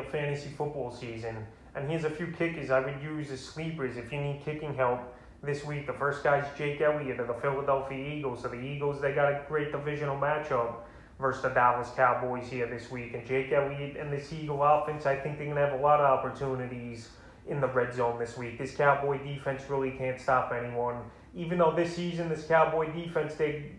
fantasy football season. And here's a few kickers I would use as sleepers if you need kicking help this week. The first guy's Jake Elliott of the Philadelphia Eagles. So the Eagles, they got a great divisional matchup versus the Dallas Cowboys here this week. And Jake Elliott and this Eagle offense, I think they're going to have a lot of opportunities in the red zone this week. This Cowboy defense really can't stop anyone. Even though this season, this Cowboy defense, they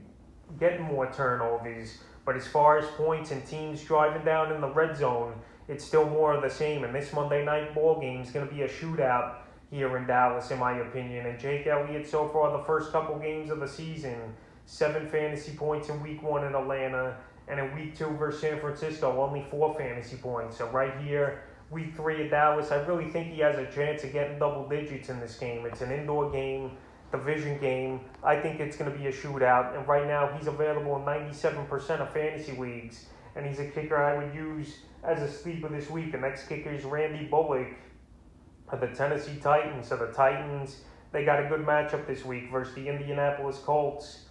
getting more turnovers. But as far as points and teams driving down in the red zone, it's still more of the same. And this Monday night ball game is going to be a shootout here in Dallas, in my opinion. And Jake Elliott, so far, the first couple games of the season, 7 fantasy points in week 1 in Atlanta. And in week 2 versus San Francisco, only 4 fantasy points. So right here, week 3 at Dallas, I really think he has a chance of getting double digits in this game. It's an indoor game, division game. I think it's going to be a shootout. And right now, he's available in 97% of fantasy leagues. And he's a kicker I would use as a sleeper this week. The next kicker is Randy Bullock of the Tennessee Titans. So the Titans, they got a good matchup this week versus the Indianapolis Colts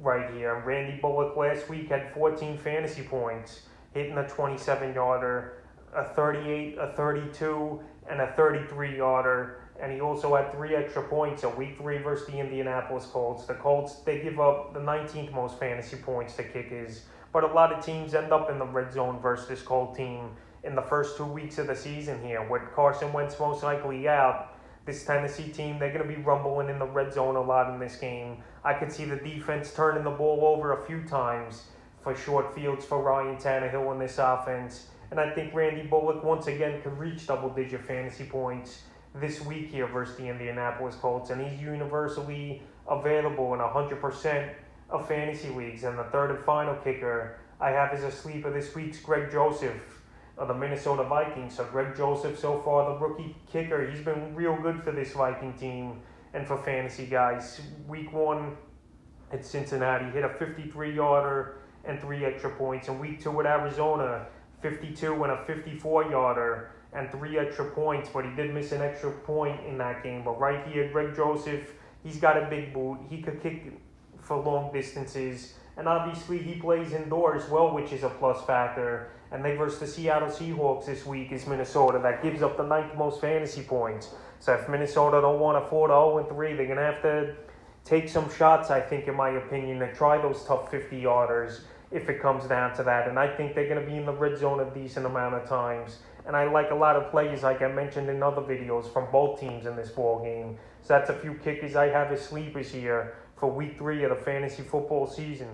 right here. Randy Bullock last week had 14 fantasy points, hitting a 27-yarder, a 38, a 32, and a 33-yarder. And he also had 3 extra points a week 3 versus the Indianapolis Colts. The Colts, they give up the 19th most fantasy points to kickers. But a lot of teams end up in the red zone versus this Colt team in the first 2 weeks of the season here. With Carson Wentz most likely out, this Tennessee team, they're going to be rumbling in the red zone a lot in this game. I could see the defense turning the ball over a few times for short fields for Ryan Tannehill in this offense. And I think Randy Bullock, once again, could reach double-digit fantasy points this week here versus the Indianapolis Colts. And he's universally available in 100% of fantasy leagues. And the third and final kicker I have as a sleeper this week's Greg Joseph of the Minnesota Vikings. So Greg Joseph, so far the rookie kicker, he's been real good for this Viking team and for fantasy guys. Week 1 at Cincinnati, hit a 53-yarder and 3 extra points. In week 2 at Arizona, 52 and a 54-yarder and 3 extra points, but he did miss an extra point in that game. But right here, Greg Joseph, he's got a big boot. He could kick for long distances. And obviously, he plays indoors well, which is a plus factor. And they versus the Seattle Seahawks this week is Minnesota. That gives up the 9th most fantasy points. So if Minnesota don't want to fall to 0-3, they're going to have to take some shots, I think, in my opinion, to try those tough 50-yarders if it comes down to that. And I think they're going to be in the red zone a decent amount of times. And I like a lot of players, like I mentioned in other videos, from both teams in this ball game. So that's a few kickers I have as sleepers here for week 3 of the fantasy football season.